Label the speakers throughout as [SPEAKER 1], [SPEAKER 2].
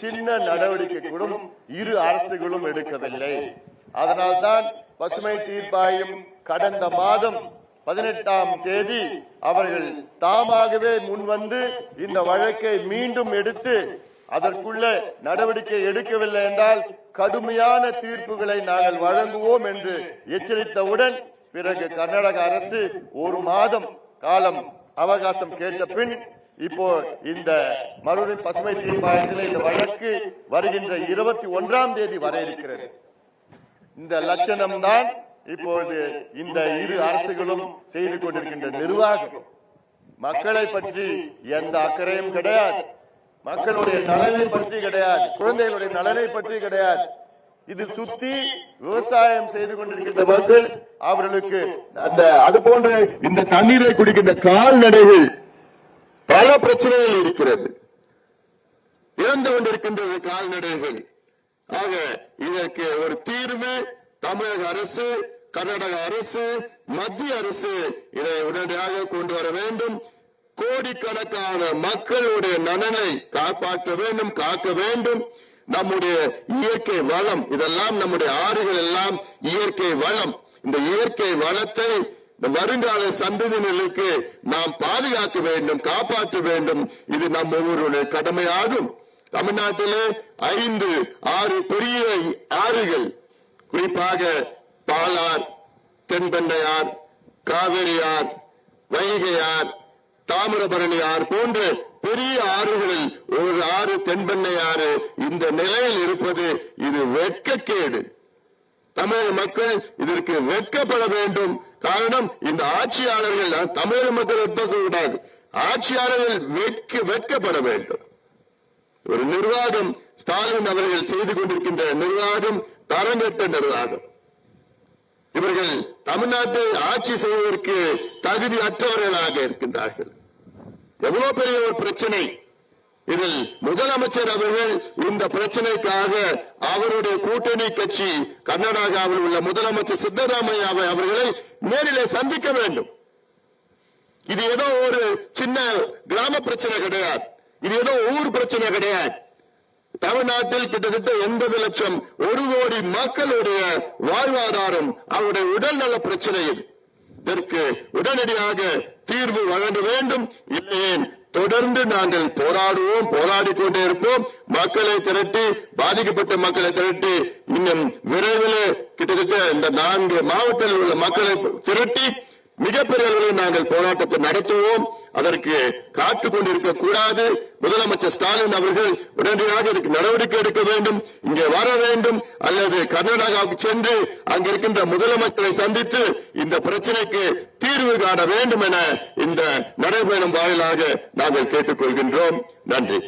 [SPEAKER 1] சின்ன நடவடிக்கை கூட இரு அரசுகளும் எடுக்கவில்லை. அதனால்தான் பசுமை தீர்ப்பாயம் கடந்த மாதம் 18ஆம் தேதி அவர்கள் தாமாகவே முன்வந்து இந்த வழக்கை மீண்டும் எடுத்து அதற்குள்ள நடவடிக்கை எடுக்கவில்லை என்றால் கடுமையான தீர்ப்புகளை நாங்கள் வழங்குவோம் என்று எச்சரித்தவுடன் பிறகு கர்நாடக அரசு 1 மாதம் காலம் அவகாசம் கேட்ட பின் இப்போ இந்த மறுபடியும் பசுமை தீர்ப்பாயத்தில் இந்த வழக்கு வருகின்ற 21ஆம் தேதி வர இருக்கிறது. இந்த லட்சணம் தான் இப்போது இந்த இரு அரசுகளும் செய்து கொண்டிருக்கின்ற நிர்வாகம். மக்களை பற்றி எந்த அக்கறையும் கிடையாது, மக்களுடைய நலனை பற்றி கிடையாது, குழந்தைகளுடைய நலனை பற்றி கிடையாது. இது சுத்தி விவசாயம் செய்து கொண்டிருக்கின்ற மக்கள் அவர்களுக்கு அது போன்ற இந்த தண்ணீரை குடிக்கின்ற கால்நடைகள் பல பிரச்சனைகள் இருக்கிறது, இறந்து கொண்டிருக்கின்றது கால்நடைகள். ஆக இதற்கு ஒரு தீர்வு தமிழக அரசு, கர்நாடக அரசு, மத்திய அரசு இதை உடனடியாக கொண்டு வர வேண்டும். கோடிக்கணக்கான மக்களுடைய நலனை காப்பாற்ற வேண்டும், காக்க வேண்டும். நம்முடைய இயற்கை வளம், இதெல்லாம் நம்முடைய ஆறுகள் எல்லாம் இயற்கை வளம். இந்த இயற்கை வளத்தை வருங்கால சந்ததியினருக்கு நாம் பாதுகாக்க வேண்டும், காப்பாற்ற வேண்டும். இது நம் ஒவ்வொருடைய கடமையாகும். தமிழ்நாட்டிலே 5-6 பெரிய ஆறுகள், குறிப்பாக பாலார், தென்பெண்ணையார், காவிரியார், வைகையார், தாமிரபரணியார் போன்ற பெரிய ஆறுகளில் ஒரு ஆறு தென்பெண்ணையாறு இந்த நிலையில் இருப்பது இது வெட்கக்கேடு. தமிழக மக்கள் இதற்கு வெட்கப்பட வேண்டும். காரணம், இந்த ஆட்சியாளர்கள் தமிழக மக்கள் வெட்கக்கூடாது, ஆட்சியாளர்கள் வெட்கப்பட வேண்டும். ஒரு நிர்வாகம், ஸ்டாலின் அவர்கள் செய்து கொண்டிருக்கின்ற நிர்வாகம் தரங்கெட்ட நிர்வாகம். இவர்கள் தமிழ்நாட்டை ஆட்சி செய்வதற்கு தகுதி அற்றவர்களாக இருக்கின்றார்கள். எவ்வளவு பெரிய ஒரு பிரச்சனை. இதில் முதலமைச்சர் அவர்கள் இந்த பிரச்சனைக்காக அவருடைய கூட்டணி கட்சி கர்நாடகாவில் உள்ள முதலமைச்சர் சித்தராமையா அவர்களை நேரிலே சந்திக்க வேண்டும். இது ஏதோ ஒரு சின்ன கிராம பிரச்சனை கிடையாது, இது ஏதோ ஊர் பிரச்சனை கிடையாது. தமிழ்நாட்டில் கிட்டத்தட்ட 80 லட்சம் 1 கோடி மக்களுடைய வாழ்வாதாரம், அவருடைய உடல்நல பிரச்சனை. இதற்கு உடனடியாக தீர்வு வழங்க வேண்டும். இல்லையே தொடர்ந்து நாங்கள் போராடுவோம், போராடிக் கொண்டே இருப்போம். மக்களை திரட்டி, பாதிக்கப்பட்ட மக்களை திரட்டி, இன்னும் விரைவில் கிட்டத்தட்ட இந்த 4 மாவட்டத்தில் உள்ள மக்களை திரட்டி மிகப்பெரிய அளவில் நாங்கள் போராட்டத்தை நடத்துவோம். அதற்கு காத்துக் கொண்டிருக்க கூடாது. முதலமைச்சர் ஸ்டாலின் அவர்கள் உடனடியாக இதற்கு நடவடிக்கை எடுக்க வேண்டும், இங்கே வர வேண்டும், அல்லது கர்நாடகாவுக்கு சென்று அங்கிருக்கின்ற முதலமைச்சரை சந்தித்து இந்த பிரச்சனைக்கு தீர்வு காண வேண்டும் என இந்த நடைபயணம் வாயிலாக நாங்கள் கேட்டுக்கொள்கின்றோம். நன்றி.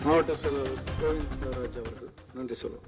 [SPEAKER 2] மாவட்ட செயலர் கோவிந்தராஜ் அவர்கள் நன்றி சொல்லுவோம்.